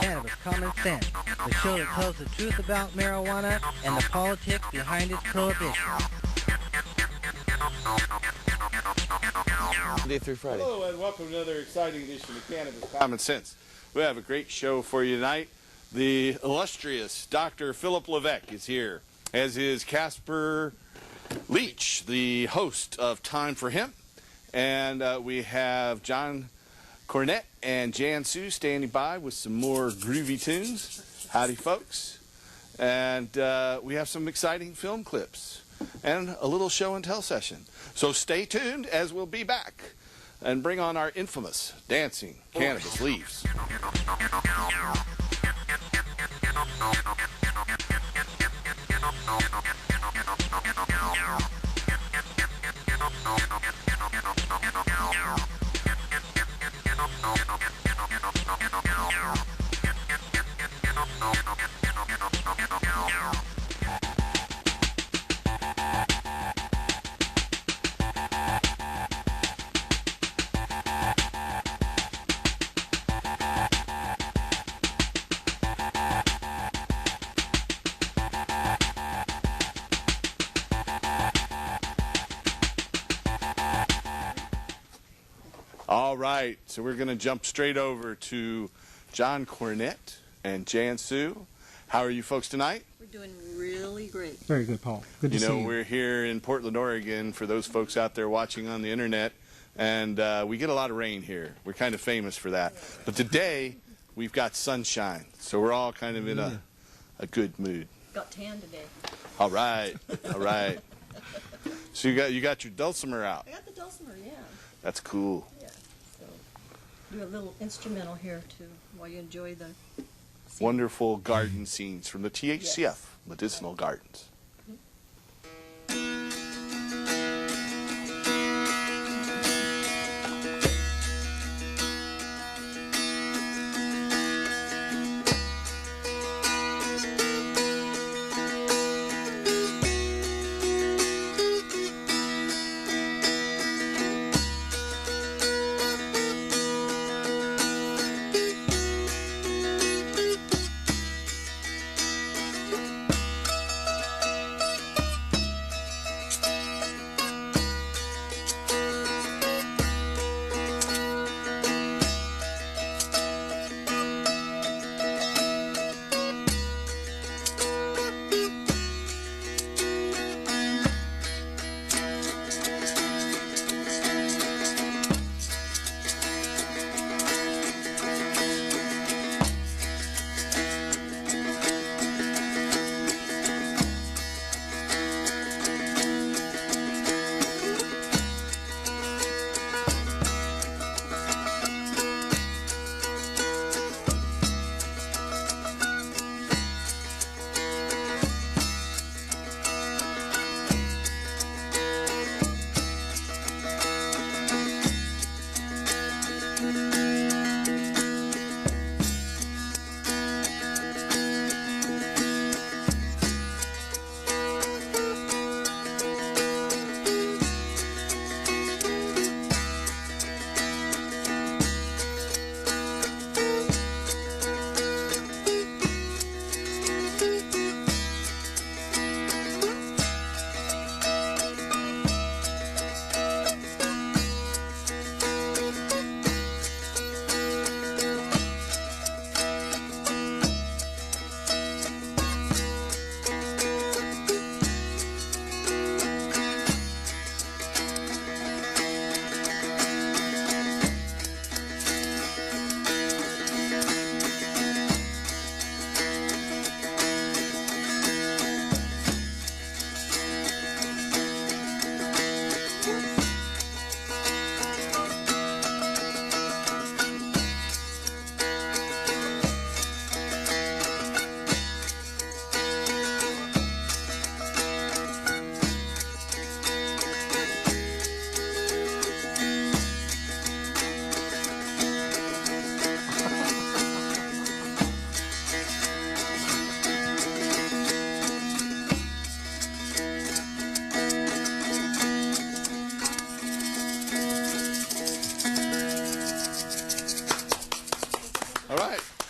Cannabis Common Sense, the show that tells the truth about marijuana and the politics behind its prohibition. Monday through Friday. Hello and welcome to another exciting edition of Cannabis Common Sense. We have a great show for you tonight. The illustrious Dr. Philip Levesque is here, as is Casper Leach, the host of Time for Hemp. And we have John Cornett and Jan Sue standing by with some more groovy tunes. Howdy, folks. And we have some exciting film clips and a little show and tell session. So stay tuned as we'll be back and bring on our infamous dancing cannabis leaves. All right, so we're going to jump straight over to John Cornett and Jan Sue. How are you folks tonight? We're doing really great. Very good, Paul. Good to see you. We're here in Portland, Oregon, for those folks out there watching on the internet, and we get a lot of rain here. We're kind of famous for that. But today, we've got sunshine, so we're all kind of in a good mood. Got tan today. All right, all right. So you got your dulcimer out. I got the dulcimer, yeah. That's cool. Yeah. So do a little instrumental here too while you enjoy the scene. Wonderful garden scenes from the THCF Yes. Medicinal Gardens.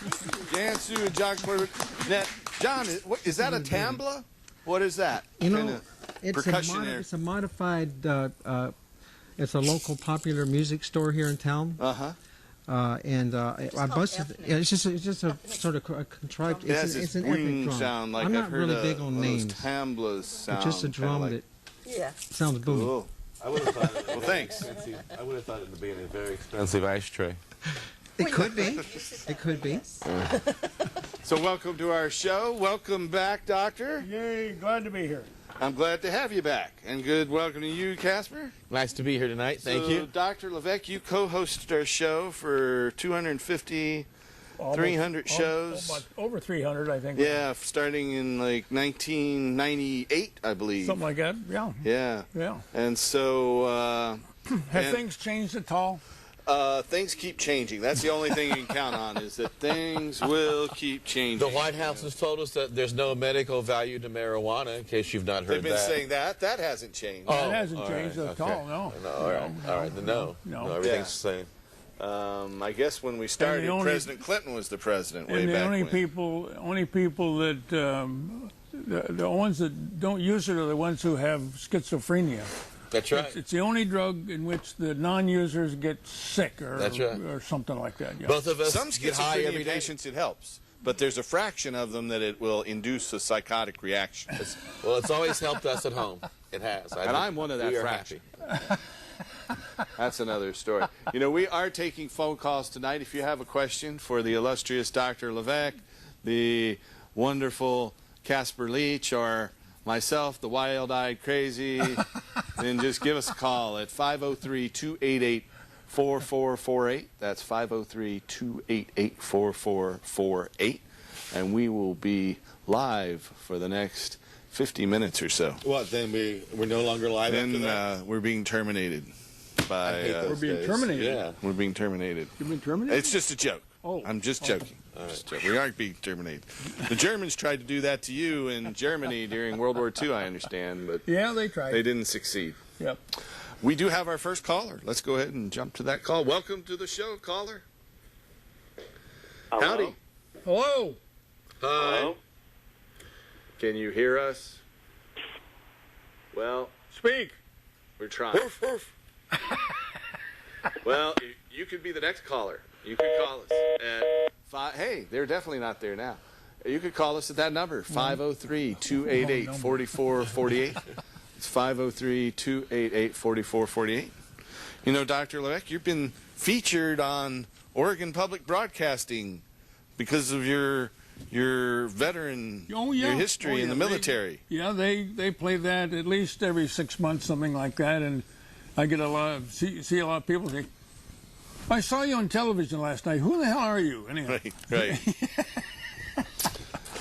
Jansu and John Corbett. Now, John, is that a tambla? What is that? You know, Kinda percussion it's a modified. It's a local popular music store here in town. I busted. Yeah, it's just a sort of a contrived. It has It's this an epic boing drum. sound, like I'm I've not heard really big on names. Tamblas sound. It's just a drum like, that sounds booming. cool. I would have thought it. Well, thanks. I would have thought it would be in a very expensive ashtray. It could be. It could be. So welcome to our show. Welcome back, Doctor. Yay, glad to be here. I'm glad to have you back. And good welcome to you, Casper. Nice to be here tonight. Thank you. Dr. Levesque, you co-hosted our show for 250, 300 shows. Almost over 300, I think. Yeah, starting in like 1998, I believe. Something like that, yeah. Yeah. Yeah. And so... Have things changed at all? things keep changing. That's the only thing you can count on, is that things will keep changing. The White House has told us that there's no medical value to marijuana, in case you've not heard that. They've been saying that. That hasn't changed. It hasn't changed at all, no. All right. Then no, everything's the same. I guess when we started, President Clinton was the president way back when. Only people that, the ones that don't use it are the ones who have schizophrenia. That's right. It's the only drug in which the non-users get sick or, That's right. or something like that. Yeah. Both of us Some get high every schizophrenia day. patients, it helps. But there's a fraction of them that it will induce a psychotic reaction. Well, it's always helped us at home. It has. And I'm one of that we are fraction. happy. That's another story. You know, we are taking phone calls tonight. If you have a question for the illustrious Dr. Levesque, the wonderful Casper Leach, or myself, the wild-eyed crazy, then just give us a call at 503-288-4448. That's 503-288-4448. And we will be live for the next 50 minutes or so. What, then we're no longer live after Then that? we're being terminated. We're being terminated. Yeah. We're being terminated. You've been terminated? It's just a joke. Oh. I'm just joking. Just joking. We aren't being terminated. The Germans tried to do that to you in Germany during World War II, I understand, but Yeah, they tried. they didn't succeed. Yep. We do have our first caller. Let's go ahead and jump to that call. Welcome to the show, caller. Hello? Howdy. Hello. Hi. Hello? Can you hear us? Well, Speak. we're trying. Well, you could be the next caller. You could call us at hey, they're definitely not there now. You could call us at that number, 503-288-4448. It's 503-288-4448. You know, Dr. Levesque, you've been featured on Oregon Public Broadcasting because of your veteran, your history in the military. They play that at least every 6 months, something like that, and I get see a lot of people say, I saw you on television last night. Who the hell are you? Anyhow. Right.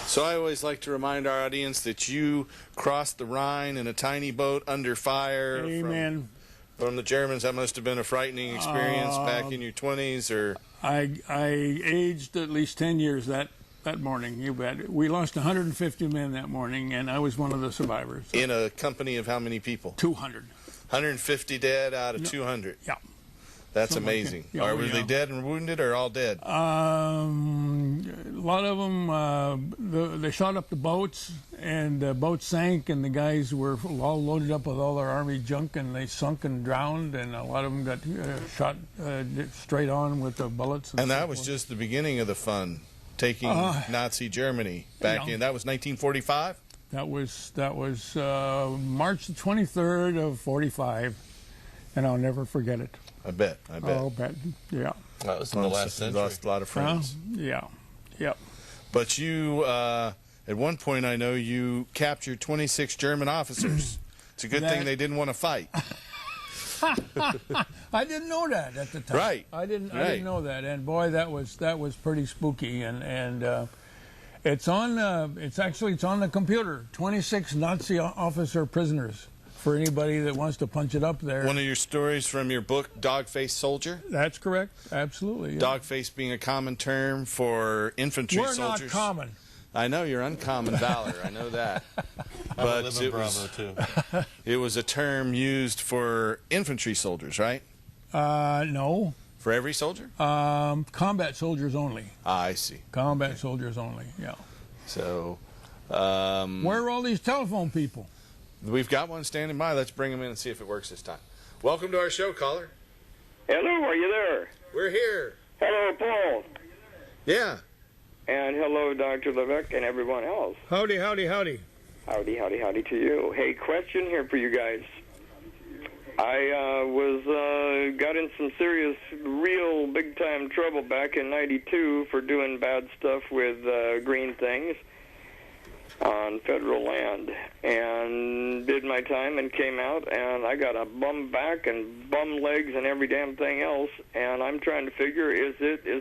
So I always like to remind our audience that you crossed the Rhine in a tiny boat under fire. Amen. From the Germans. That must have been a frightening experience back in your 20s, or I aged at least 10 years that morning. You bet. We lost 150 men that morning, and I was one of the survivors. in a company of how many people? 200. 150 dead out of 200. Yeah. That's Something like amazing. that. Yeah, Were they dead and wounded, or all dead? A lot of them, they shot up the boats, and the boats sank, and the guys were all loaded up with all their army junk, and they sunk and drowned, and a lot of them got shot straight on with the bullets. And that was just the beginning of the fun, taking Nazi Germany back in. That was 1945? That was March the 23rd of 45, and I'll never forget it. I bet. I'll bet. Yeah. That was in the last century. Lost a lot of friends. Yeah. Yep. But you, at one point, I know you captured 26 German officers. It's a good thing they didn't want to fight. I didn't know that at the time. Right. I didn't know that, and boy, that was pretty spooky, and it's on the computer. 26 Nazi officer prisoners. For anybody that wants to punch it up there. One of your stories from your book, Dog-Faced Soldier? That's correct. Absolutely. Yeah. Dog-face being a common term for infantry We're soldiers. not common. I know you're uncommon valor. I know that. But it was a term used for infantry soldiers, right? No. For every soldier? Combat soldiers only. I see. Combat soldiers only, yeah. So, Where are all these telephone people? we've got one standing by. Let's bring him in and see if it works this time. Welcome to our show, caller. Hello, are you there? We're here. Hello, Paul. Yeah. And hello, Dr. Levesque and everyone else. Howdy, howdy, howdy. Howdy, howdy, howdy to you. Hey, question here for you guys. I got in some serious, real big-time trouble back in '92 for doing bad stuff with green things on federal land, and did my time and came out, and I got a bum back and bum legs and every damn thing else, and I'm trying to figure, is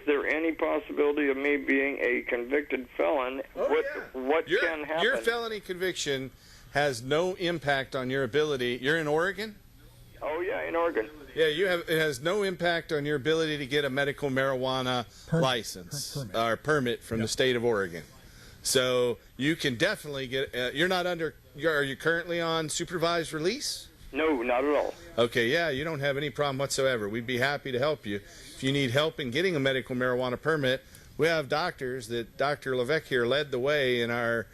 there any possibility of me being a convicted felon? What can happen? Your felony conviction has no impact on your ability. You're in Oregon? Oh, yeah, in Oregon. Yeah, it has no impact on your ability to get a medical marijuana license or permit from the state of Oregon. So you can definitely get. You're not under. Are you currently on supervised release? No, not at all. Okay, yeah, you don't have any problem whatsoever. We'd be happy to help you if you need help in getting a medical marijuana permit. We have doctors that Dr. Levesque here led the way in our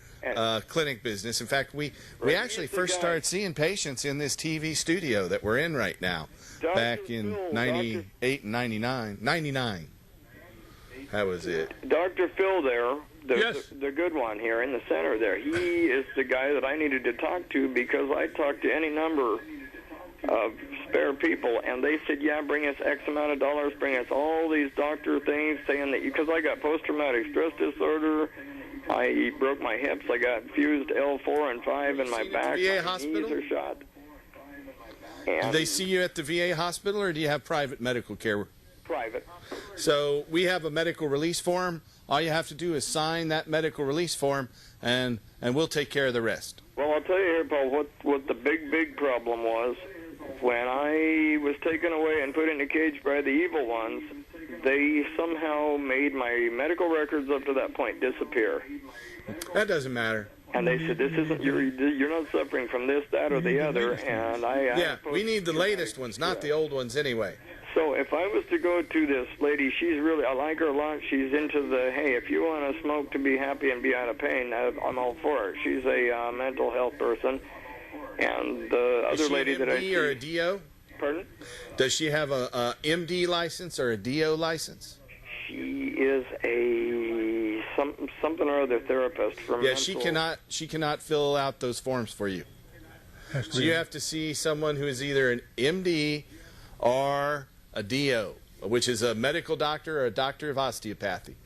clinic business. In fact, we actually first started seeing patients in this TV studio that we're in right now, back in 98 and 99. That was it. Dr. Phil there, Yes. the good one here in the center there, he is the guy that I needed to talk to, because I talked to any number of spare people, and they said, yeah, bring us X amount of dollars, bring us all these doctor things, saying that because I got post-traumatic stress disorder, I broke my hips, I got fused L4 and 5 in my back, VA my hospital? knees are shot. Do they see you at the VA hospital, or do you have private medical care? Private. So we have a medical release form. All you have to do is sign that medical release form, and we'll take care of the rest. Well, I'll tell you here, Paul, what the big problem was. When I was taken away and put in a cage by the evil ones, they somehow made my medical records up to that point disappear. That doesn't matter. And they said, "This isn't you're not suffering from this, that, or the other." And Yeah, we need the latest ones, not the old ones anyway. So if I was to go to this lady, I like her a lot. She's into the, hey, if you want to smoke to be happy and be out of pain, I'm all for it. She's a mental health person. And the other lady that I see... Is she an MD or a DO? Pardon? Does she have a MD license or a DO license? She is a something or other therapist from Yeah, she cannot fill out those forms for you. So you have to see someone who is either an MD or a DO, which is a medical doctor or a doctor of osteopathy.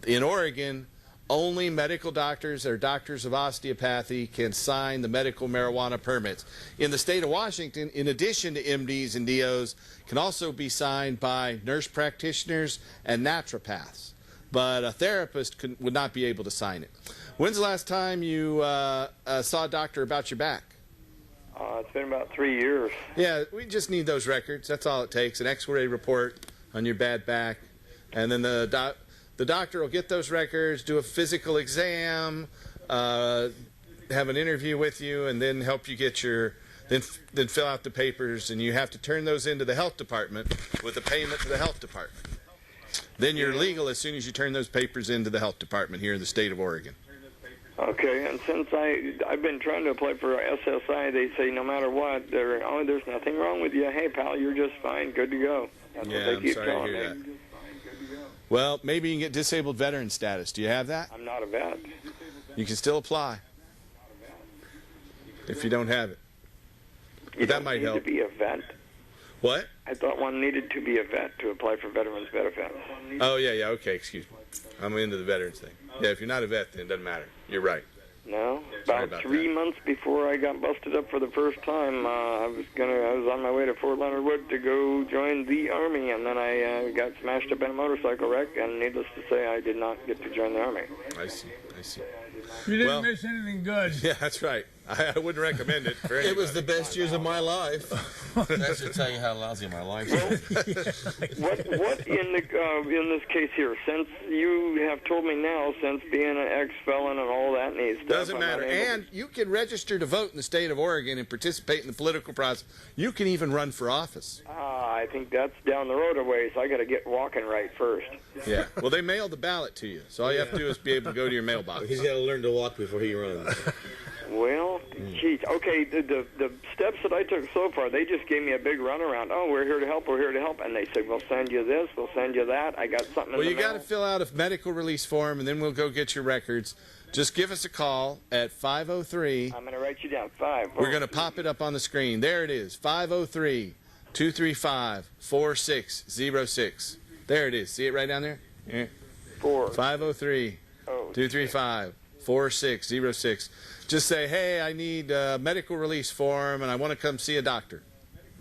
In Oregon, only medical doctors or doctors of osteopathy can sign the medical marijuana permits. In the state of Washington, in addition to MDs and DOs, can also be signed by nurse practitioners and naturopaths. But a therapist would not be able to sign it. When's the last time you saw a doctor about your back? It's been about 3 years. Yeah, we just need those records. That's all it takes. An X-ray report on your bad back, and then the doctor will get those records, do a physical exam, have an interview with you, and then help you get then fill out the papers, and you have to turn those into the health department with a payment to the health department. Then you're legal as soon as you turn those papers into the health department here in the state of Oregon. Okay, and since I've been trying to apply for SSI, they say no matter what, there's nothing wrong with you. Hey, pal, you're just fine, good to go. That's what they I'm keep sorry to telling hear me. that. Well, maybe you can get disabled veteran status. Do you have that? I'm not a vet. You can still apply if you don't have it. You that don't might need help. to be a vet. What? I thought one needed to be a vet to apply for veterans benefits. Oh, yeah, okay, excuse me. I'm into the veterans thing. Yeah, if you're not a vet, then it doesn't matter. You're right. No, Sorry about about 3 that. months before I got busted up for the first time, I was on my way to Fort Leonard Wood to go join the Army, and then I got smashed up in a motorcycle wreck, and needless to say, I did not get to join the Army. I see. You didn't Well- miss anything good. Yeah, that's right. I wouldn't recommend it for anybody. It was the best years of my life. That should tell you how lousy my life is. What in this case here? Since you have told me now, since being an ex-felon and all that neat stuff, Doesn't I'm matter. not able And you can register to vote in the state of Oregon and participate in the political process. You can even run for office. I think that's down the road a ways. I got to get walking right first. Yeah. Well, they mail the ballot to you, so all you have to do is be able to go to your mailbox. He's got to learn to walk before he runs. Well, geez. Okay, the steps that I took so far, they just gave me a big runaround. Oh, we're here to help, we're here to help. And they said, we'll send you this, we'll send you that. I got something in Well, the you got to mail. fill out a medical release form, and then we'll go get your records. Just give us a call at 503. I'm going to write you down. 5. We're going to pop it up on the screen. There it is, 503-235-4606. There it is. See it right down there? Yeah. 4. 503-235-4606. Just say, hey, I need a medical release form, and I want to come see a doctor.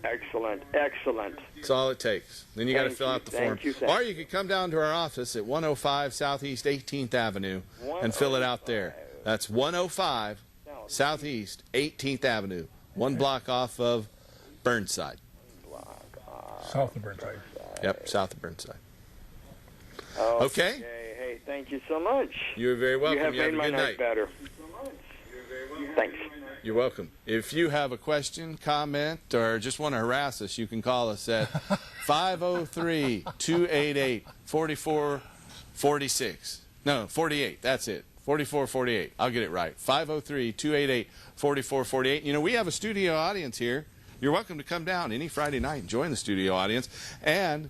Excellent, excellent. That's all it takes. Then you got to Thank fill you, out the thank form. you. Or you could come down to our office at 105 Southeast 18th Avenue and fill it out there. That's 105 Southeast 18th Avenue, 1 block off of Burnside. South of Burnside. Yep, south of Burnside. Okay. Hey, thank you so much. You're very welcome. You have made a my good night better. Thanks. You're welcome. If you have a question, comment, or just want to harass us, you can call us at 503-288-4446. No, 48. That's it. 4448. I'll get it right. 503-288-4448. You know, we have a studio audience here. You're welcome to come down any Friday night and join the studio audience. And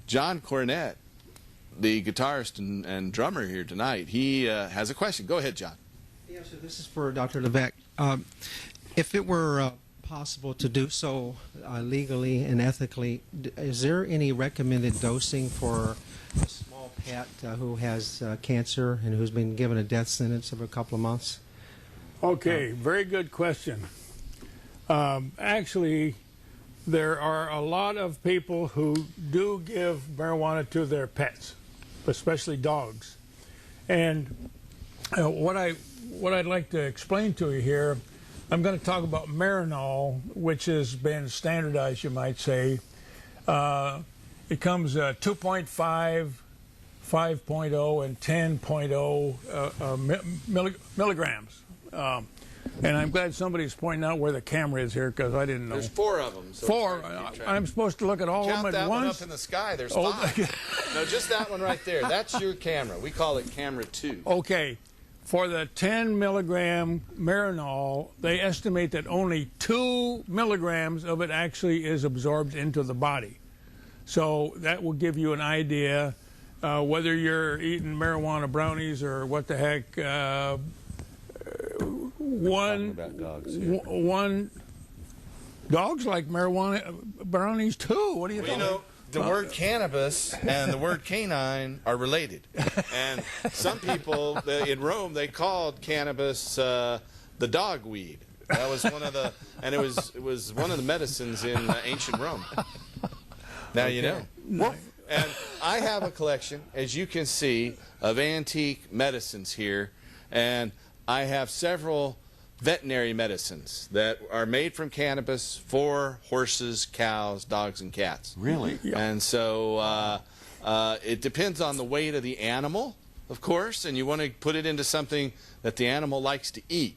John Cornett, the guitarist and drummer here tonight, he has a question. Go ahead, John. Yeah, so this is for Dr. Levesque. If it were possible to do so legally and ethically, is there any recommended dosing for a small pet who has cancer and who's been given a death sentence of a couple of months? Okay, very good question. Actually, there are a lot of people who do give marijuana to their pets, especially dogs. And what I'd like to explain to you here, I'm going to talk about Marinol, which has been standardized, you might say. It comes 2.5, 5.0, and 10.0 milligrams. And I'm glad somebody's pointing out where the camera is here, because I didn't know. There's 4 of them. So 4. I'm supposed to look at all of them count at that once? one up in the sky. There's 5. No, just that one right there. That's your camera. We call it camera 2. Okay. For the 10 milligram Marinol, they estimate that only 2 milligrams of it actually is absorbed into the body. So that will give you an idea whether you're eating marijuana brownies or what the heck. Dogs like marijuana brownies too. What do you think? You know, the word cannabis and the word canine are related. And some people in Rome, they called cannabis the dog weed. That was one of the, and it was one of the medicines in ancient Rome. Now you know. And I have a collection, as you can see, of antique medicines here, and I have several veterinary medicines that are made from cannabis for horses, cows, dogs, and cats. Really? Yeah. And so it depends on the weight of the animal, of course, and you want to put it into something that the animal likes to eat.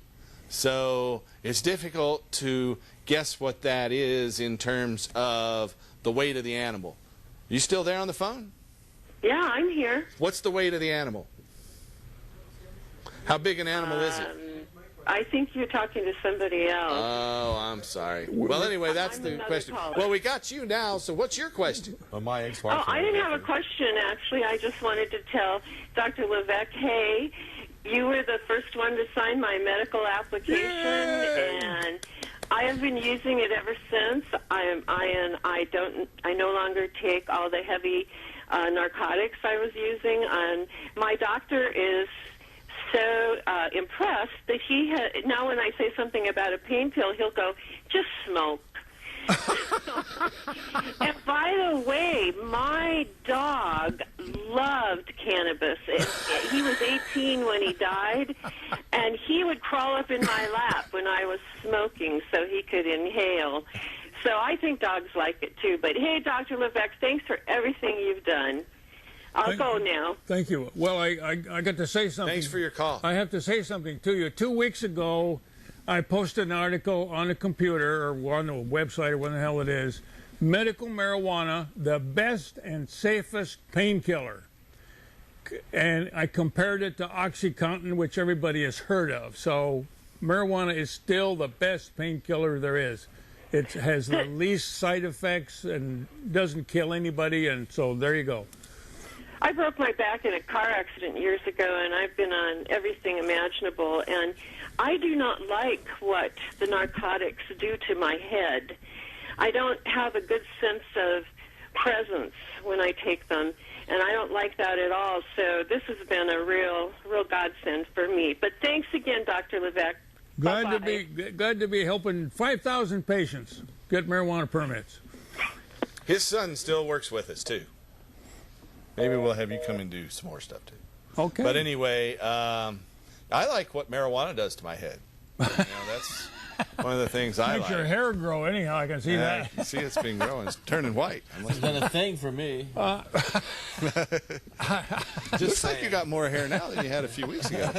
So it's difficult to guess what that is in terms of the weight of the animal. You still there on the phone? Yeah, I'm here. What's the weight of the animal? How big an animal is it? I think you're talking to somebody else. Oh, I'm sorry. Well, anyway, that's I'm the another question. caller. Well, we got you now, so what's your question? Well, my ex-wife. Oh, I didn't have a question, actually. I just wanted to tell Dr. Levesque, hey, you were the first one to sign my medical application, and I have been using it ever since. I no longer take all the heavy narcotics I was using, and my doctor is so impressed that now when I say something about a pain pill, he'll go, just smoke. And by the way, my dog loved cannabis. He was 18 when he died, and he would crawl up in my lap when I was smoking so he could inhale. So I think dogs like it too. But hey, Dr. Levesque, thanks for everything you've done. I'll go now. Thank you. Well, I got to say something. Thanks for your call. I have to say something to you. 2 weeks ago, I posted an article on the computer or on the website or what the hell it is. Medical marijuana, the best and safest painkiller. And I compared it to OxyContin, which everybody has heard of. So marijuana is still the best painkiller there is. It has the least side effects and doesn't kill anybody, and so there you go. I broke my back in a car accident years ago, and I've been on everything imaginable, and I do not like what the narcotics do to my head. I don't have a good sense of presence when I take them, and I don't like that at all, so this has been a real godsend for me. But thanks again, Dr. Levesque. Glad Bye-bye. to be helping 5,000 patients get marijuana permits. His son still works with us, too. Maybe we'll have you come and do some more stuff, too. Okay. But anyway, I like what marijuana does to my head. That's one of the things I Makes like. your hair grow anyhow, I can see that. You see, it's been growing. It's turning white. It's been a thing for me. Looks like you got more hair now than you had a few weeks ago.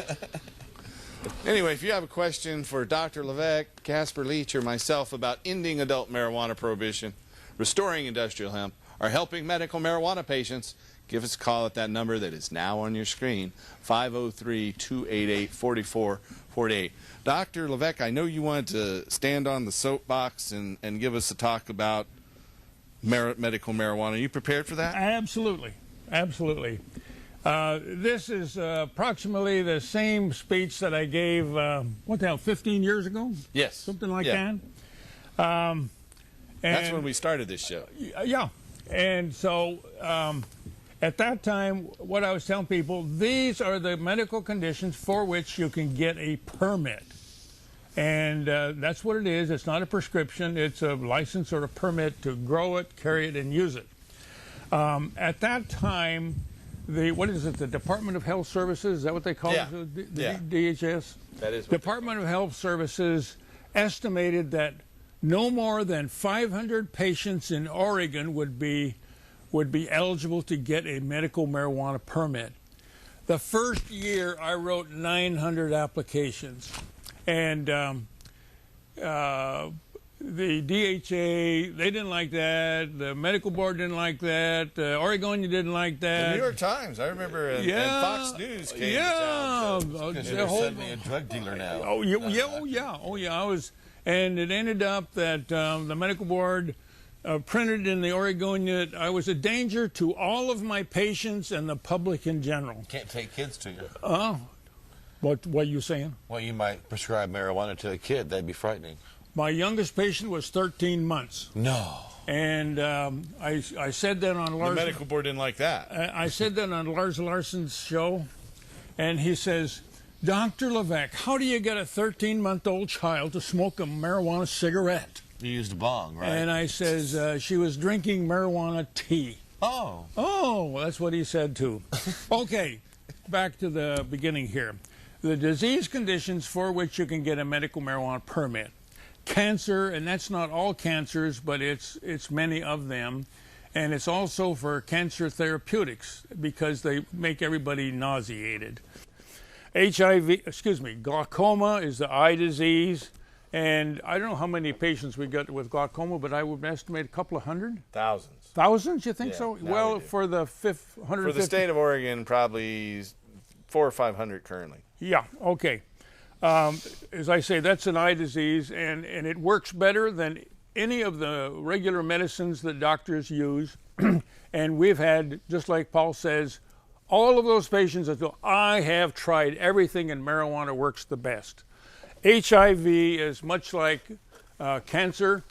Anyway, if you have a question for Dr. Levesque, Casper Leach, or myself about ending adult marijuana prohibition, restoring industrial hemp, or helping medical marijuana patients, give us a call at that number that is now on your screen, 503-288-4448. Dr. Levesque, I know you wanted to stand on the soapbox and give us a talk about medical marijuana. Are you prepared for that? Absolutely. Absolutely. This is approximately the same speech that I gave, 15 years ago? Yes. Something like Yeah. that. That's when we started this show. Yeah. And so at that time, what I was telling people, these are the medical conditions for which you can get a permit. And that's what it is. It's not a prescription. It's a license or a permit to grow it, carry it, and use it. At that time, the Department of Health Services, is that what they call Yeah. it? The Yeah. DHS? That is what Department of Health Services estimated that no more than 500 patients in Oregon would be eligible to get a medical marijuana permit. The first year, I wrote 900 applications. And the DHA, they didn't like that. The medical board didn't like that. Oregonian didn't like that. The New York Times, I remember, and Fox News came to town. Because you're suddenly a drug dealer now. Oh yeah. I was, and it ended up that the medical board printed in the Oregonian that I was a danger to all of my patients and the public in general. Can't take kids to you. What are you saying? Well, you might prescribe marijuana to a kid. That'd be frightening. My youngest patient was 13 months. No. And I said that on Lars. The medical board didn't like that. I said that on Lars Larson's show, and he says, Dr. Levesque, how do you get a 13-month-old child to smoke a marijuana cigarette? You used a bong, right? And I says, she was drinking marijuana tea. Oh. Oh, well, that's what he said, too. Okay, back to the beginning here. The disease conditions for which you can get a medical marijuana permit. Cancer, and that's not all cancers, but it's many of them. And it's also for cancer therapeutics because they make everybody nauseated. Glaucoma is the eye disease. And I don't know how many patients we got with glaucoma, but I would estimate a couple of hundred. Thousands. Thousands, you think Yeah, so? now Well, we do. for the 150. For the state of Oregon, probably 400 or 500 currently. Yeah, okay. As I say, that's an eye disease, and it works better than any of the regular medicines that doctors use. And we've had, just like Paul says, all of those patients that go, I have tried everything and marijuana works the best. HIV is much like cancer,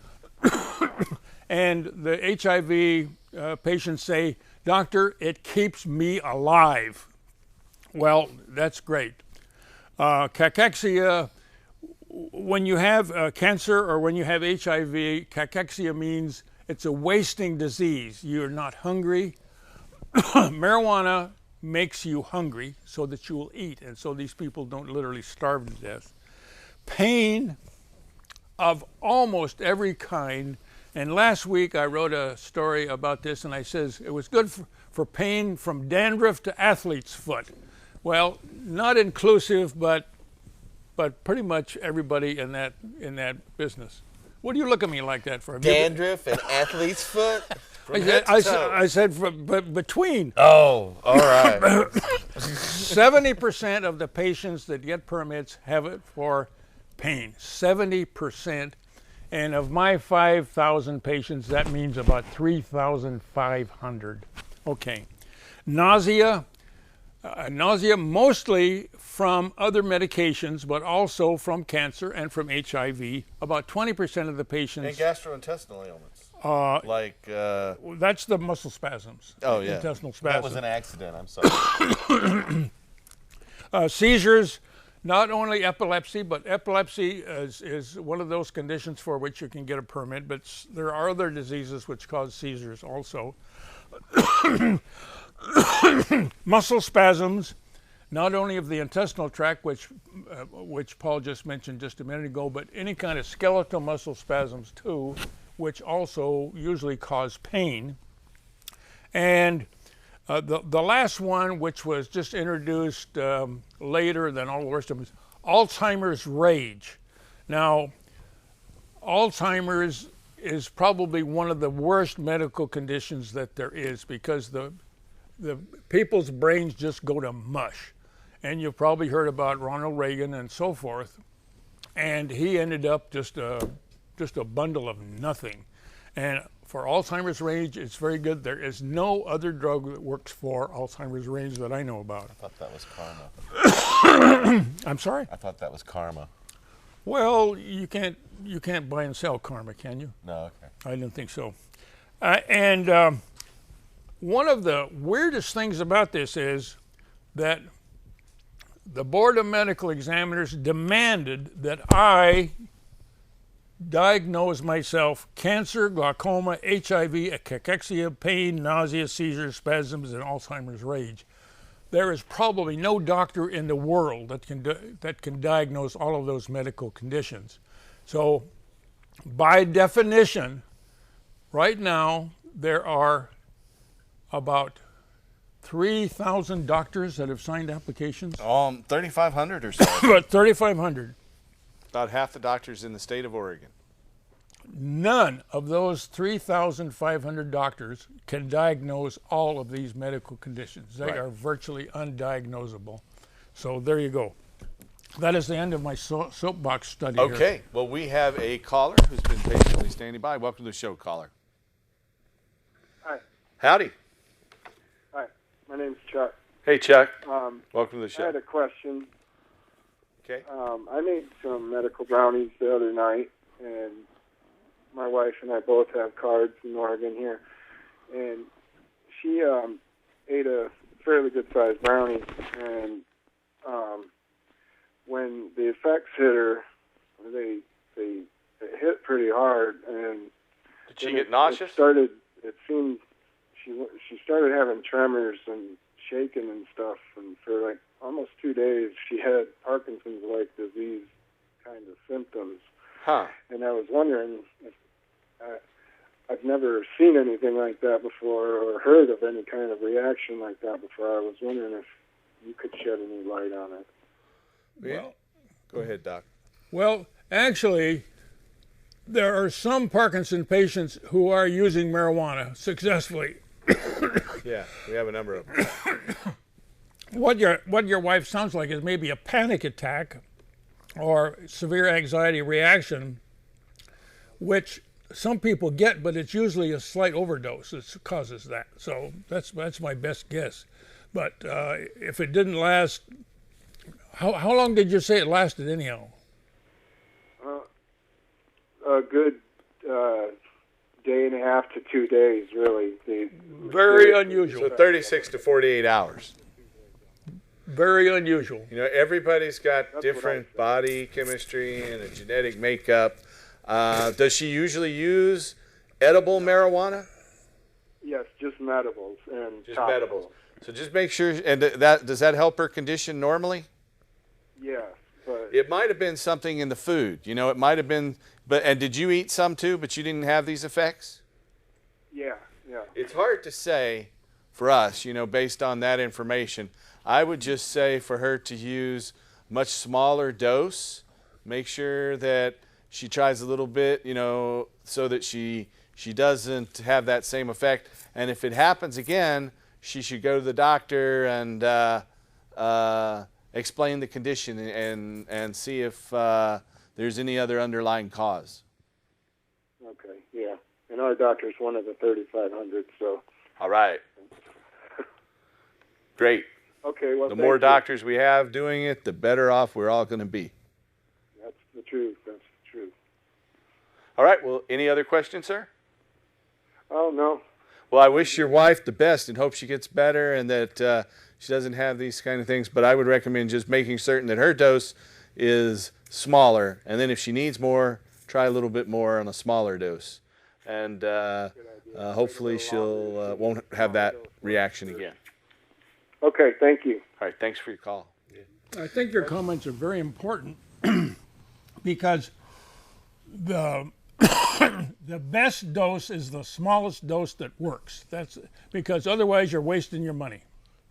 and the HIV patients say, Doctor, it keeps me alive. Well, that's great. Cachexia, when you have cancer or when you have HIV, cachexia means it's a wasting disease. You're not hungry. marijuana makes you hungry so that you will eat, and so these people don't literally starve to death. Pain of almost every kind. And last week I wrote a story about this, and I says it was good for pain from dandruff to athlete's foot. Well, not inclusive, but pretty much everybody in that business. What do you look at me like that for? Dandruff and athlete's foot? I said between. Oh, all right. 70% of the patients that get permits have it for pain. 70%. And of my 5,000 patients, that means about 3,500. Okay. Nausea mostly from other medications, but also from cancer and from HIV. About 20% of the patients. And gastrointestinal ailments. That's the muscle spasms. Oh, yeah. Intestinal spasms. That was an accident. I'm sorry. Seizures, not only epilepsy, but epilepsy is one of those conditions for which you can get a permit, but there are other diseases which cause seizures also. Muscle spasms, not only of the intestinal tract, which Paul just mentioned just a minute ago, but any kind of skeletal muscle spasms too, which also usually cause pain. And the last one, which was just introduced later than all the rest of them, is Alzheimer's rage. Now, Alzheimer's is probably one of the worst medical conditions that there is, because the people's brains just go to mush. And you've probably heard about Ronald Reagan and so forth. And he ended up just a bundle of nothing. And for Alzheimer's rage, it's very good. There is no other drug that works for Alzheimer's rage that I know about. I thought that was karma. I'm sorry? I thought that was karma. Well, you can't buy and sell karma, can you? No, okay. I didn't think so. And one of the weirdest things about this is that the Board of Medical Examiners demanded that I diagnose myself cancer, glaucoma, HIV, cachexia, pain, nausea, seizures, spasms, and Alzheimer's rage. There is probably no doctor in the world that can diagnose all of those medical conditions. So, by definition, right now there are about 3,000 doctors that have signed applications. 3,500 or so. About 3,500. About half the doctors in the state of Oregon. None of those 3,500 doctors can diagnose all of these medical conditions. They are virtually undiagnosable. So there you go. That is the end of my soapbox study. Okay. Here. Well, we have a caller who's been patiently standing by. Welcome to the show, caller. Hi. Howdy. Hi. My name's Chuck. Hey, Chuck. Welcome to the show. I had a question. Okay. I made some medical brownies the other night, and my wife and I both have cards in Oregon here, and she ate a fairly good-sized brownie, and when the effects hit her, they hit pretty hard, and did she get nauseous? It seemed she started having tremors and shaking and stuff, and for like almost 2 days she had Parkinson's-like disease kind of symptoms. Huh. And I was wondering if I've never seen anything like that before or heard of any kind of reaction like that before. I was wondering if you could shed any light on it. Well, go ahead, Doc. Well, actually, there are some Parkinson patients who are using marijuana successfully. Yeah, we have a number of them. What your wife sounds like is maybe a panic attack or severe anxiety reaction, which some people get, but it's usually a slight overdose that causes that. So that's my best guess. But if it didn't last, how long did you say it lasted anyhow? A good day and a half to 2 days, really. Very unusual. So 36 to 48 hours. Very unusual. You know, everybody's got different body chemistry and a genetic makeup. Does she usually use edible marijuana? Yes, just medibles and Just topicals. medibles. So just make sure, and does that help her condition normally? Yes, but It might have been something in the food. You know, it might have been, and did you eat some too, but you didn't have these effects? yeah. It's hard to say for us, based on that information. I would just say for her to use much smaller dose. Make sure that she tries a little bit, so that she doesn't have that same effect. And if it happens again, she should go to the doctor and explain the condition and see if there's any other underlying cause. Okay, yeah. And our doctor's one of the 3,500, so. All right. Great. Okay, well, The thank more you. doctors we have doing it, the better off we're all going to be. That's the truth. That's the truth. All right. Well, any other questions, sir? Oh, no. Well, I wish your wife the best and hope she gets better and that she doesn't have these kind of things. But I would recommend just making certain that her dose is smaller. And then if she needs more, try a little bit more on a smaller dose. And hopefully she'll won't have that reaction again. Okay, thank you. All right. Thanks for your call. I think your comments are very important because the the best dose is the smallest dose that works. That's because otherwise you're wasting your money.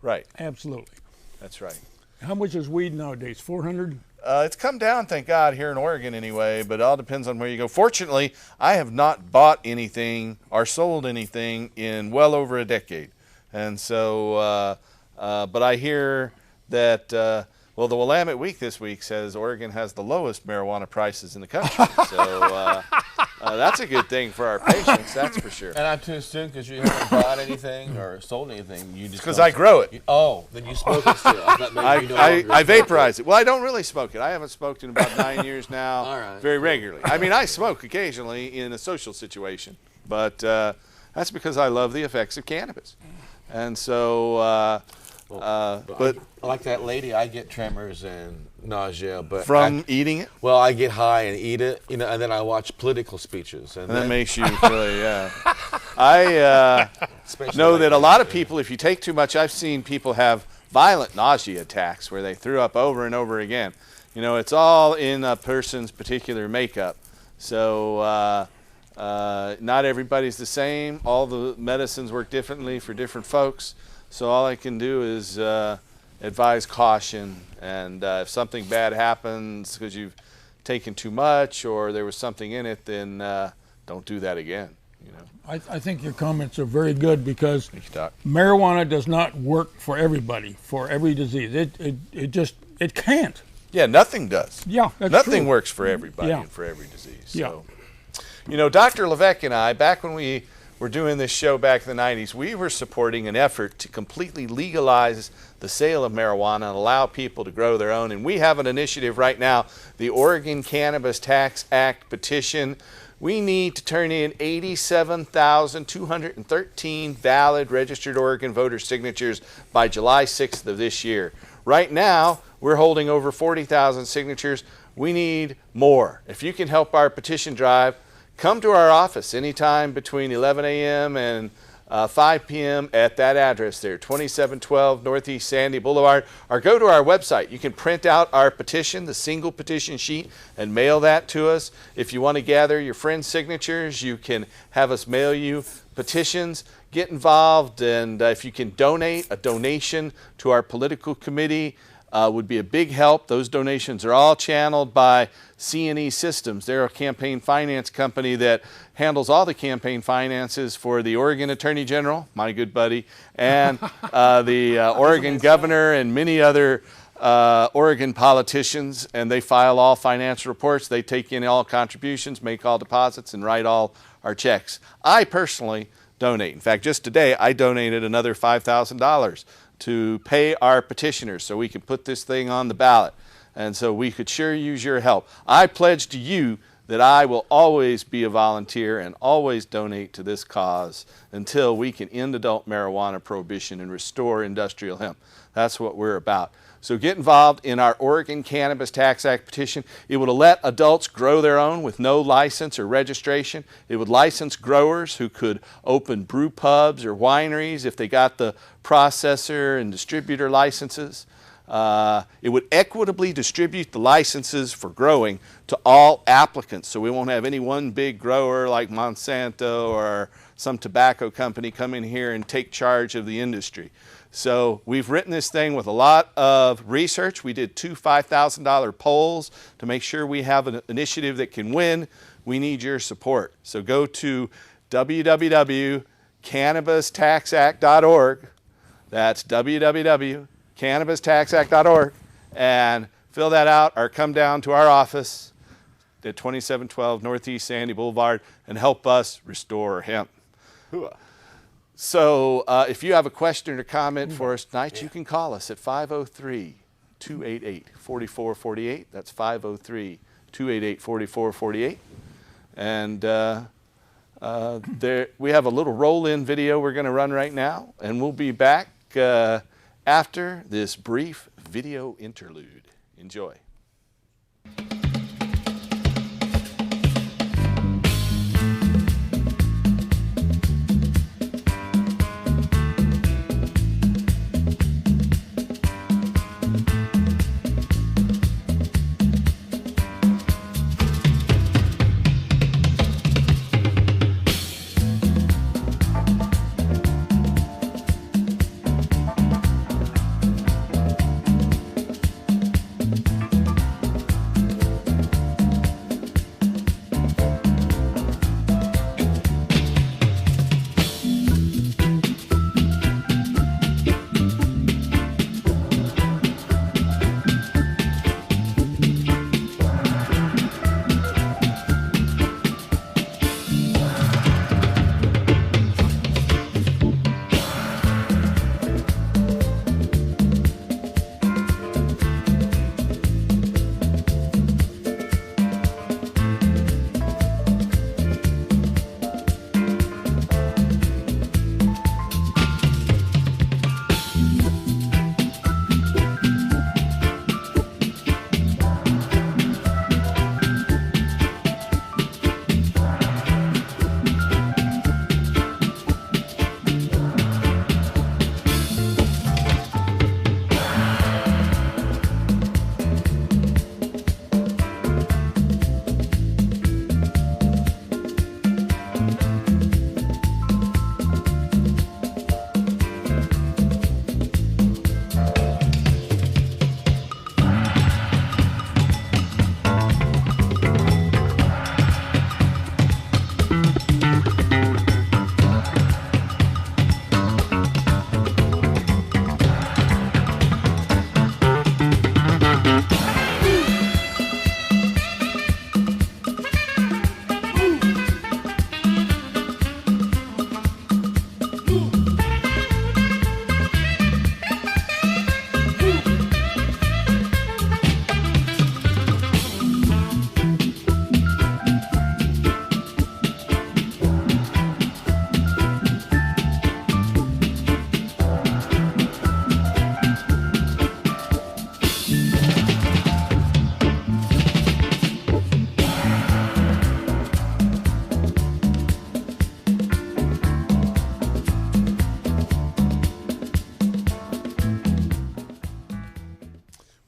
Right. Absolutely. That's right. How much is weed nowadays? 400? It's come down, thank God, here in Oregon anyway, but it all depends on where you go. Fortunately, I have not bought anything or sold anything in well over a decade. And so, but I hear that, the Willamette Week this week says Oregon has the lowest marijuana prices in the country. So that's a good thing for our patients, that's for sure. And I'm too soon because you haven't bought anything or sold anything. You just Because I grow it. Then you smoke it still. I thought maybe you no I longer vaporize it. Well, I don't really smoke it. I haven't smoked in about 9 years now, All right. very regularly. I mean, I smoke occasionally in a social situation, but that's because I love the effects of cannabis. And so, but like that lady, I get tremors and nausea, but from eating it, well, I get high and eat it, and then I watch political speeches, and that then, makes you really, yeah. I know that a lot of people, if you take too much, I've seen people have violent nausea attacks where they threw up over and over again. It's all in a person's particular makeup. So not everybody's the same. All the medicines work differently for different folks. So all I can do is advise caution. And if something bad happens because you've taken too much or there was something in it, then don't do that again. I think your comments are very good because Thank you, Doc. marijuana does not work for everybody, for every disease. It can't. Yeah, nothing does. Yeah, that's Nothing true. works for everybody Yeah. and for every disease. Yeah. So, Dr. Levesque and I, back when we were doing this show back in the 90s, we were supporting an effort to completely legalize the sale of marijuana and allow people to grow their own. And we have an initiative right now, the Oregon Cannabis Tax Act petition. We need to turn in 87,213 valid registered Oregon voter signatures by July 6th of this year. Right now, we're holding over 40,000 signatures. We need more. If you can help our petition drive, come to our office anytime between 11 a.m. and 5 p.m. at that address there, 2712 Northeast Sandy Boulevard, or go to our website. You can print out our petition, the single petition sheet, and mail that to us. If you want to gather your friends' signatures, you can have us mail you petitions. Get involved, and if you can donate, a donation to our political committee would be a big help. Those donations are all channeled by C&E Systems. They're a campaign finance company that handles all the campaign finances for the Oregon Attorney General, my good buddy, and the Oregon Governor and many other Oregon politicians, and they file all financial reports. They take in all contributions, make all deposits, and write all our checks. I personally donate. In fact, just today, I donated another $5,000 to pay our petitioners so we could put this thing on the ballot. And so we could sure use your help. I pledge to you that I will always be a volunteer and always donate to this cause until we can end adult marijuana prohibition and restore industrial hemp. That's what we're about. So get involved in our Oregon Cannabis Tax Act petition. It would let adults grow their own with no license or registration. It would license growers who could open brew pubs or wineries if they got the processor and distributor licenses. It would equitably distribute the licenses for growing to all applicants, so we won't have any one big grower like Monsanto or some tobacco company come in here and take charge of the industry. So we've written this thing with a lot of research. We did 2 $5,000 polls to make sure we have an initiative that can win. We need your support. So go to www.cannabistaxact.org. That's www.cannabistaxact.org, and fill that out or come down to our office at 2712 Northeast Sandy Boulevard and help us restore hemp. So if you have a question or comment for us tonight, you can call us at 503-288-4448. That's 503-288-4448. And we have a little roll-in video we're going to run right now, and we'll be back after this brief video interlude. Enjoy.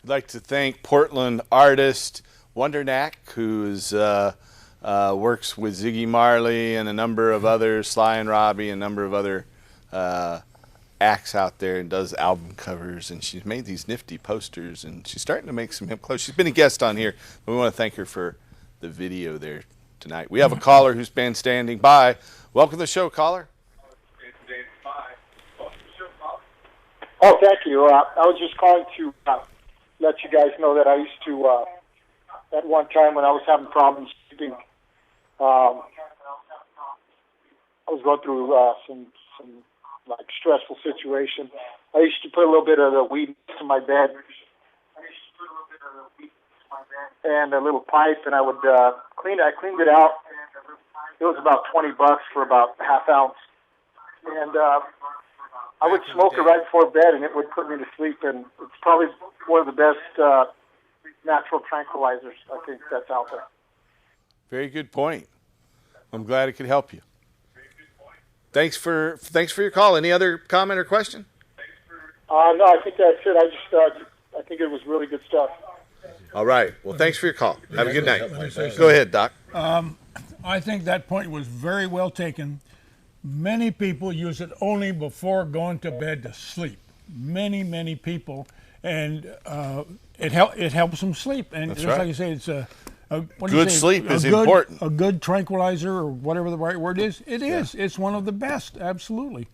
I'd like to thank Portland artist Wondernack, who works with Ziggy Marley and a number of others, Sly and Robbie, and a number of other acts out there, and does album covers. And she's made these nifty posters, and she's starting to make some hip clothes. She's been a guest on here, but we want to thank her for the video there tonight. We have a caller who's been standing by. Welcome to the show, caller. Oh, thank you. I was just calling to let you guys know that I used to, at one time when I was having problems sleeping, I was going through some like stressful situation. I used to put a little bit of the weed to my bed, and a little pipe, and I would clean it. I cleaned it out. It was about $20 for about half ounce, and I would smoke it right before bed, and it would put me to sleep. And it's probably one of the best natural tranquilizers I think that's out there. Very good point. I'm glad it could help you. Thanks for your call. Any other comment or question? No, I think that's it. I think it was really good stuff. All right. Well, thanks for your call. Have a good night. Go ahead, Doc. I think that point was very well taken. Many people use it only before going to bed to sleep. Many people, and it helps them sleep. And That's just right. like you say, it's good sleep is important. A good tranquilizer, or whatever the right word is. It is. Yeah. It's one of the best. Absolutely.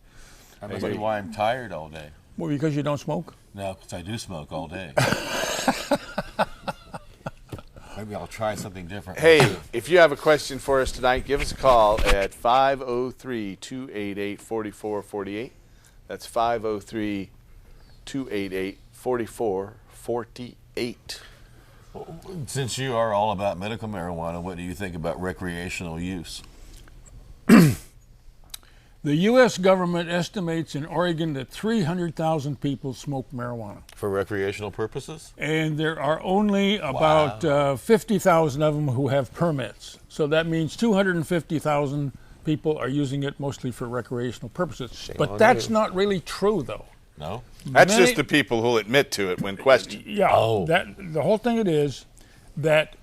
I must be why I'm tired all day. Well, because you don't smoke? No, because I do smoke all day. Maybe I'll try something different. Hey, if you have a question for us tonight, give us a call at 503-288-4448. That's 503-288-4448. Since you are all about medical marijuana, what do you think about recreational use? The U.S. government estimates in Oregon that 300,000 people smoke marijuana. For recreational purposes? And there are only about 50,000 of them who have permits. So that means 250,000 people are using it mostly for recreational purposes. But that's not really true, though. No? That's just the people who'll admit to it when questioned. Yeah. The whole thing it is that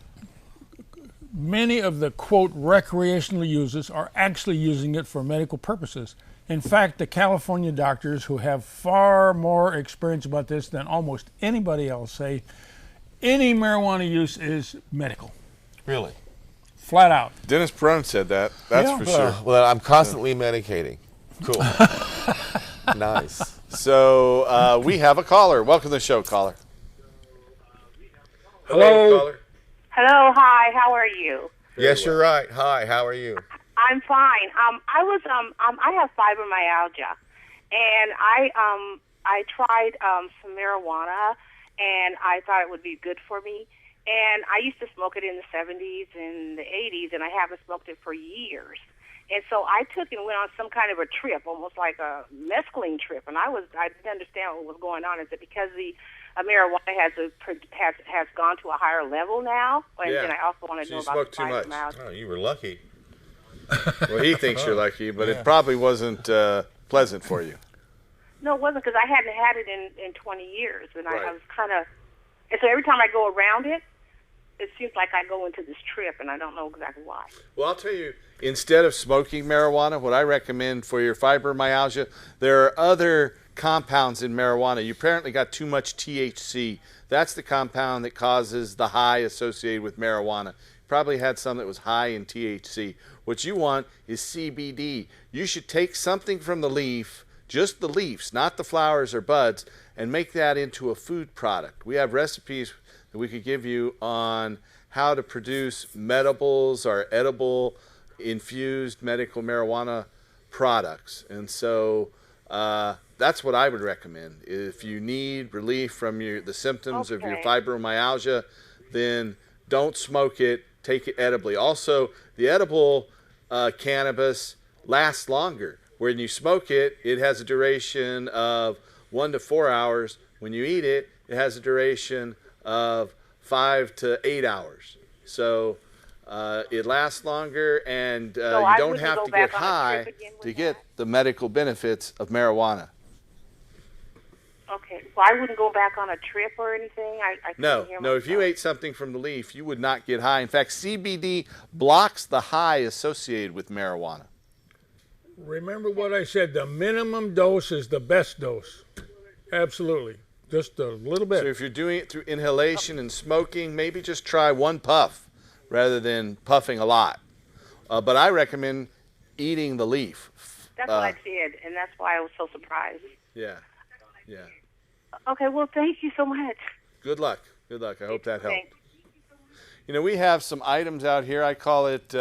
many of the, quote, recreational users are actually using it for medical purposes. In fact, the California doctors, who have far more experience about this than almost anybody else, say any marijuana use is medical. Really? Flat out. Dennis Perone said that. That's for sure. Well, I'm constantly medicating. Cool. Nice. So we have a caller. Welcome to the show, caller. Hello. Caller. Hello, hi, how are you? Yes, you're right. Hi, how are you? I'm fine. I have fibromyalgia, and I tried some marijuana, and I thought it would be good for me. And I used to smoke it in the 70s and the 80s, and I haven't smoked it for years. And so I took and went on some kind of a trip, almost like a mescaline trip, and I didn't understand what was going on. Is it because the marijuana has gone to a higher level now? And I also want to know about the fibromyalgia. Oh, you were lucky. Well, he thinks you're lucky, but it probably wasn't pleasant for you. No, it wasn't, because I hadn't had it in 20 years, and I was kind of. And so every time I go around it, it seems like I go into this trip, and I don't know exactly why. Well, I'll tell you, instead of smoking marijuana, what I recommend for your fibromyalgia, there are other compounds in marijuana. You apparently got too much THC. That's the compound that causes the high associated with marijuana. You probably had some that was high in THC. What you want is CBD. You should take something from the leaf, just the leaves, not the flowers or buds, and make that into a food product. We have recipes that we could give you on how to produce medibles or edible infused medical marijuana products. And so that's what I would recommend. If you need relief from the symptoms of your fibromyalgia, then don't smoke it, take it edibly. Also, the edible cannabis lasts longer. When you smoke it, it has a duration of 1 to 4 hours. When you eat it, it has a duration of 5 to 8 hours. So it lasts longer, and you don't have to get high to get the medical benefits of marijuana. Okay, so I wouldn't go back on a trip or anything? No, if you ate something from the leaf, you would not get high. In fact, CBD blocks the high associated with marijuana. Remember what I said, the minimum dose is the best dose. Absolutely. Just a little bit. So if you're doing it through inhalation and smoking, maybe just try one puff rather than puffing a lot. But I recommend eating the leaf. That's what I did, and that's why I was so surprised. Yeah. Okay, well, thank you so much. Good luck. I hope that helped. You know, we have some items out here. I call it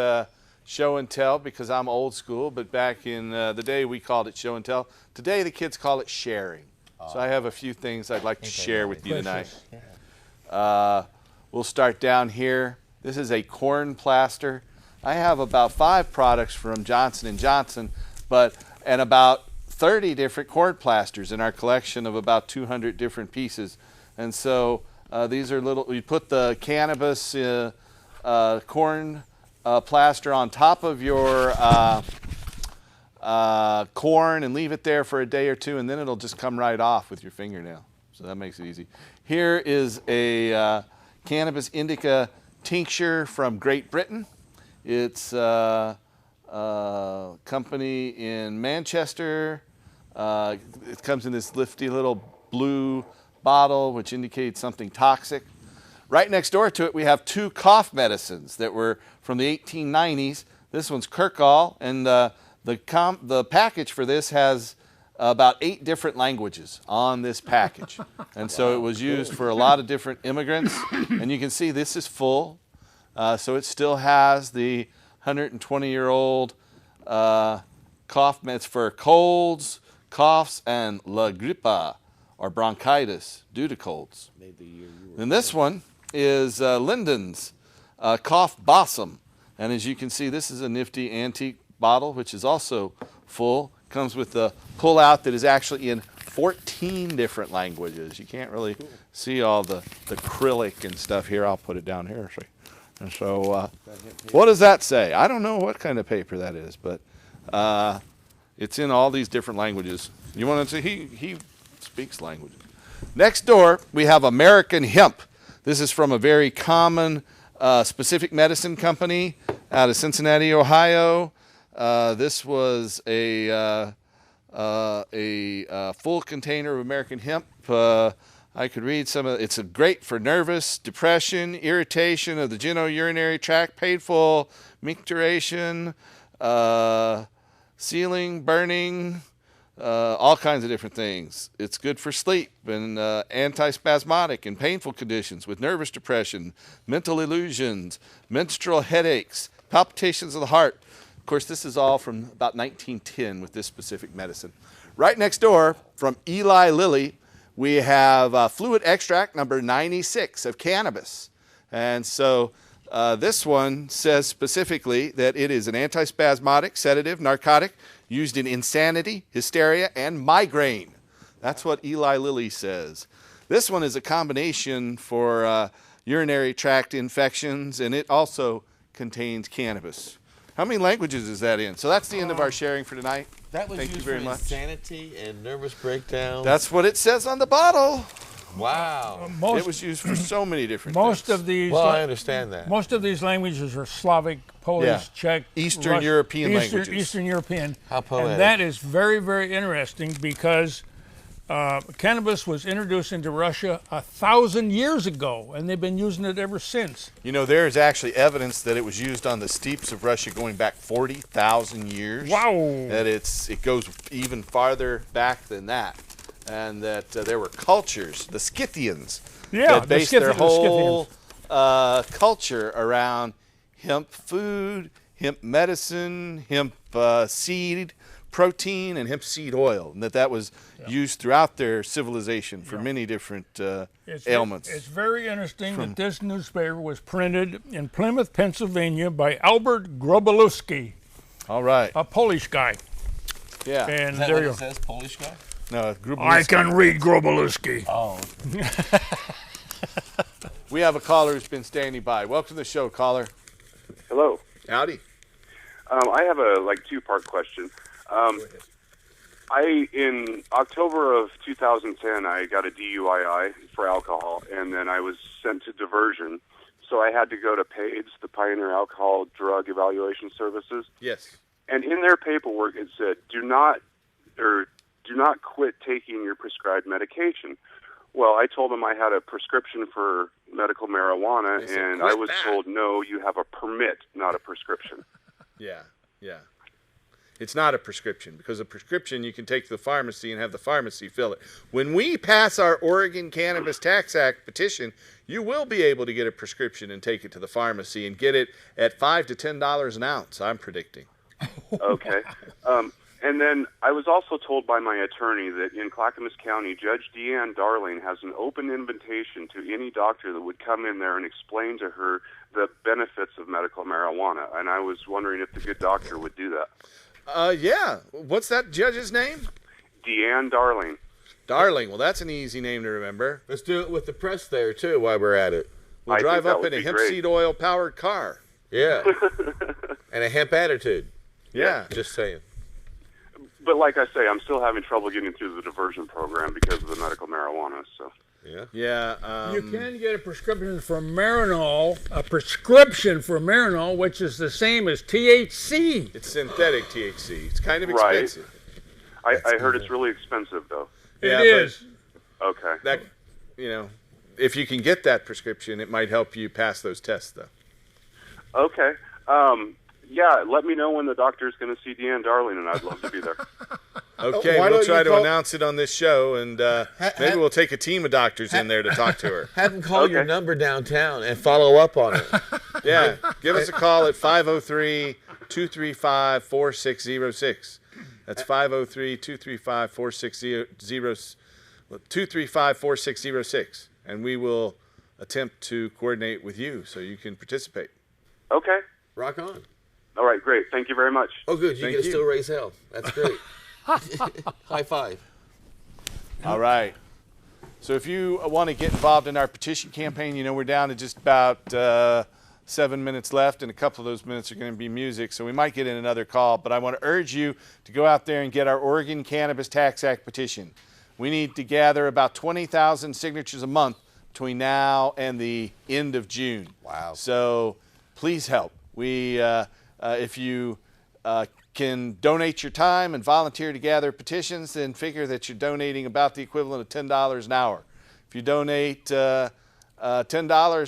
show and tell because I'm old school, but back in the day we called it show and tell. Today the kids call it sharing. So I have a few things I'd like to share with you tonight. We'll start down here. This is a corn plaster. I have about 5 products from Johnson & Johnson, and about 30 different corn plasters in our collection of about 200 different pieces. And so these are little, we put the cannabis corn plaster on top of your corn and leave it there for a day or two, and then it'll just come right off with your fingernail. So that makes it easy. Here is a cannabis indica tincture from Great Britain. It's a company in Manchester. It comes in this lifty little blue bottle, which indicates something toxic. Right next door to it, we have 2 cough medicines that were from the 1890s. This one's Kirkall, and the package for this has about 8 different languages on this package. And so it was used for a lot of different immigrants. And you can see this is full. So it still has the 120-year-old cough meds for colds, coughs, and la grippe, or bronchitis due to colds. And this one is Linden's Cough Balsam. And as you can see, this is a nifty antique bottle, which is also full. Comes with the pull-out that is actually in 14 different languages. You can't really see all the acrylic and stuff here. I'll put it down here. And so what does that say? I don't know what kind of paper that is, but it's in all these different languages. You want to see? He speaks languages. Next door, we have American Hemp. This is from a very common specific medicine company out of Cincinnati, Ohio. This was a full container of American Hemp. I could read some of it. It's great for nervous, depression, irritation of the genitourinary tract, painful micturition, sealing, burning, all kinds of different things. It's good for sleep and antispasmodic and painful conditions with nervous depression, mental illusions, menstrual headaches, palpitations of the heart. Of course, this is all from about 1910 with this specific medicine. Right next door, from Eli Lilly, we have fluid extract number 96 of cannabis. And so this one says specifically that it is an antispasmodic, sedative, narcotic, used in insanity, hysteria, and migraine. That's what Eli Lilly says. This one is a combination for urinary tract infections, and it also contains cannabis. How many languages is that in? So that's the end of our sharing for tonight. That was Thank used you very for much. insanity and nervous breakdown. That's what it says on the bottle. Wow. It was used for so many different Most things. of these. Well, I understand that. Most of these languages are Slavic, Polish, Czech, Eastern European languages. Eastern European. How poetic. And that is very, very interesting because cannabis was introduced into Russia 1,000 years ago, and they've been using it ever since. You know, there is actually evidence that it was used on the steppes of Russia going back 40,000 years. Wow. That it goes even farther back than that. And that there were cultures, the Scythians, that based their whole culture around hemp food, hemp medicine, hemp seed protein, and hemp seed oil, and that was used throughout their civilization for many different ailments. It's very interesting that this newspaper was printed in Plymouth, Pennsylvania by Albert Grobalewski. All right. A Polish guy. Yeah. And Is that there what you it go. says, Polish guy? No, I can read Grobalewski. Oh. We have a caller who's been standing by. Welcome to the show, caller. Hello. Howdy. I have a two-part question. In October of 2010, I got a DUI for alcohol, and then I was sent to diversion. So I had to go to PAIDS, the Pioneer Alcohol Drug Evaluation Services. Yes. And in their paperwork, it said, do not quit taking your prescribed medication. Well, I told them I had a prescription for medical marijuana, and I was told, no, you have a permit, not a prescription. Yeah. It's not a prescription, because a prescription you can take to the pharmacy and have the pharmacy fill it. When we pass our Oregon Cannabis Tax Act petition, you will be able to get a prescription and take it to the pharmacy and get it at $5 to $10 an ounce, I'm predicting. Okay. And then I was also told by my attorney that in Clackamas County, Judge Deanne Darling has an open invitation to any doctor that would come in there and explain to her the benefits of medical marijuana. And I was wondering if the good doctor would do that. Yeah. What's that judge's name? Deanne Darling. Darling. Well, that's an easy name to remember. Let's do it with the press there, too, while we're at it. We'll I drive think that up would in a be hemp great. seed oil powered car. Yeah. And a hemp attitude. Yeah. Just saying. But like I say, I'm still having trouble getting through the diversion program because of the medical marijuana. So Yeah. Yeah. You can get a prescription for Marinol, which is the same as THC. It's synthetic THC. It's kind of Right. expensive. I heard it's really expensive, though. Yeah, It is. Okay. That, if you can get that prescription, it might help you pass those tests, though. Okay. Yeah, let me know when the doctor's going to see Deanne Darling, and I'd love to be there. Okay, Why we'll don't try you to call- announce it on this show, and maybe we'll take a team of doctors in there to talk to her. Have them call your number downtown and follow up on it. Yeah, give us a call at 503-235-4606. That's 503-235-4606, and we will attempt to coordinate with you so you can participate. Okay. Rock on. All right, great. Thank you very much. Oh, good. You Thank can you. still raise hell. That's great. High five. All right. So if you want to get involved in our petition campaign, we're down to just about 7 minutes left, and a couple of those minutes are going to be music, so we might get in another call. But I want to urge you to go out there and get our Oregon Cannabis Tax Act petition. We need to gather about 20,000 signatures a month between now and the end of June. Wow. So please help. If you can donate your time and volunteer to gather petitions, then figure that you're donating about the equivalent of $10 an hour. If you donate $10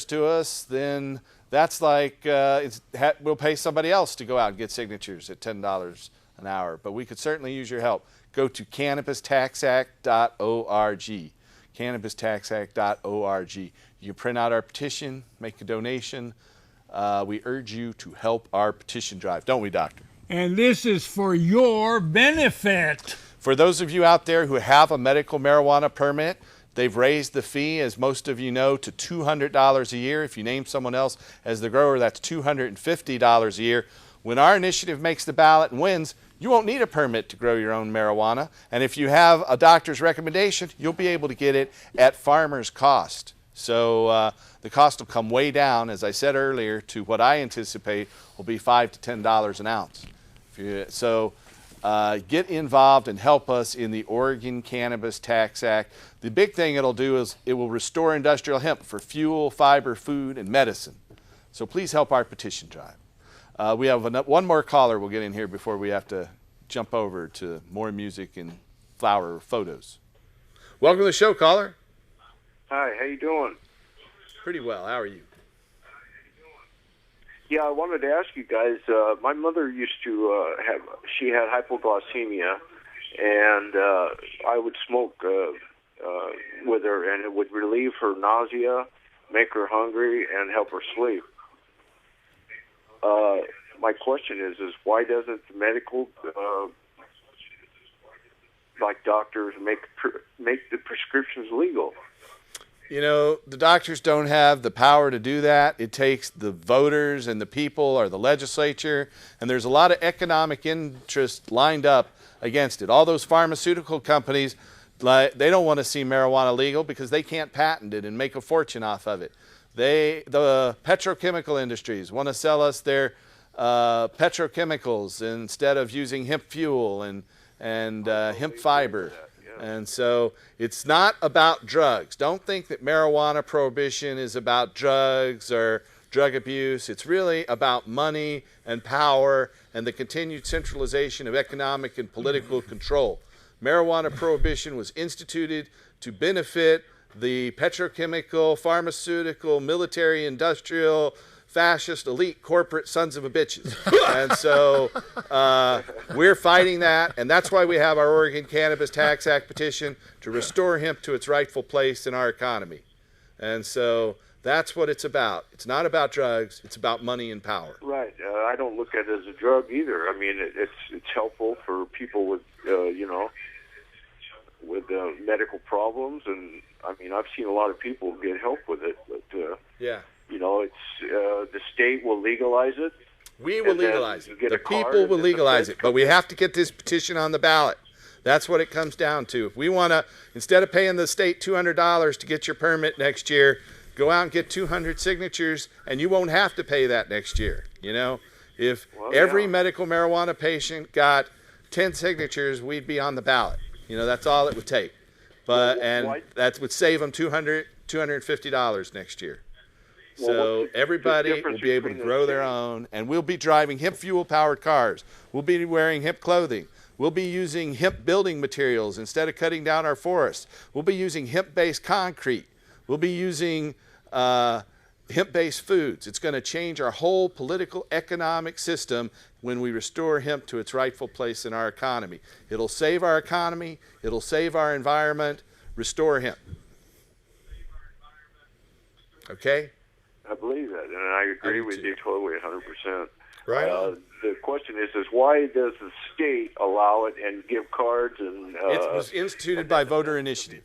to us, then that's like we'll pay somebody else to go out and get signatures at $10 an hour. But we could certainly use your help. Go to cannabistaxact.org. cannabistaxact.org. You can print out our petition, make a donation. We urge you to help our petition drive, don't we, Doctor? And this is for your benefit. For those of you out there who have a medical marijuana permit, they've raised the fee, as most of you know, to $200 a year. If you name someone else as the grower, that's $250 a year. When our initiative makes the ballot and wins, you won't need a permit to grow your own marijuana. And if you have a doctor's recommendation, you'll be able to get it at farmer's cost. So the cost will come way down, as I said earlier, to what I anticipate will be $5 to $10 an ounce. So get involved and help us in the Oregon Cannabis Tax Act. The big thing it'll do is it will restore industrial hemp for fuel, fiber, food, and medicine. So please help our petition drive. We have one more caller we'll get in here before we have to jump over to more music and flower photos. Welcome to the show, caller. Hi, how you doing? Pretty well. How are you? Yeah, I wanted to ask you guys. My mother used to she had hypoglycemia, and I would smoke with her, and it would relieve her nausea, make her hungry, and help her sleep. My question is why doesn't the medical, like doctors, make the prescriptions legal? The doctors don't have the power to do that. It takes the voters and the people or the legislature, and there's a lot of economic interest lined up against it. All those pharmaceutical companies, they don't want to see marijuana legal because they can't patent it and make a fortune off of it. The petrochemical industries want to sell us their petrochemicals instead of using hemp fuel and hemp fiber. And so it's not about drugs. Don't think that marijuana prohibition is about drugs or drug abuse. It's really about money and power and the continued centralization of economic and political control. Marijuana prohibition was instituted to benefit the petrochemical, pharmaceutical, military, industrial, fascist, elite, corporate sons of a bitches. And so we're fighting that, and that's why we have our Oregon Cannabis Tax Act petition to restore hemp to its rightful place in our economy. And so that's what it's about. It's not about drugs. It's about money and power. Right. I don't look at it as a drug either. I mean, it's helpful for people with with medical problems, and I mean, I've seen a lot of people get help with it. But yeah, it's the state will legalize it. We will legalize it. The people will legalize it. But we have to get this petition on the ballot. That's what it comes down to. If we want to, instead of paying the state $200 to get your permit next year, go out and get 200 signatures, and you won't have to pay that next year. If every medical marijuana patient got 10 signatures, we'd be on the ballot. That's all it would take. That would save them $250 next year. So everybody will be able to grow their own, and we'll be driving hemp fuel-powered cars. We'll be wearing hemp clothing. We'll be using hemp building materials instead of cutting down our forests. We'll be using hemp-based concrete. We'll be using hemp-based foods. It's going to change our whole political economic system when we restore hemp to its rightful place in our economy. It'll save our economy. It'll save our environment. Restore hemp. Okay? I believe that, and I agree with you totally 100%. Right. The question is why does the state allow it and give cards? And it was instituted by voter initiative.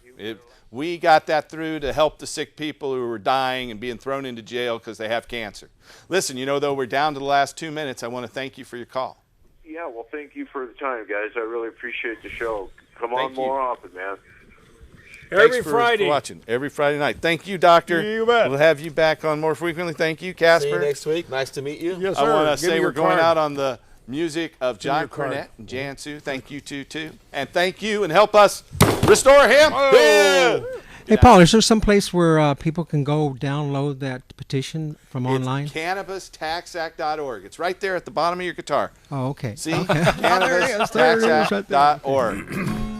We got that through to help the sick people who were dying and being thrown into jail because they have cancer. Listen, though we're down to the last 2 minutes, I want to thank you for your call. Yeah, well, thank you for the time, guys. I really appreciate the show. Come on more often, man. Every Friday. For watching. Every Friday night. Thank you, Doctor. You bet. We'll have you back on more frequently. Thank you, Casper. See you next week. Nice to meet you. Yes, sir. I want to Give me say your we're going card. out on the music of John Cornette and Jansu. Thank you, too. And thank you, and help us restore hemp. Yeah. Hey, Paul, is there some place where people can go download that petition from online? CannabisTaxAct.org. It's right there at the bottom of your guitar. Oh, okay. See? Okay. CannabisTaxAct.org.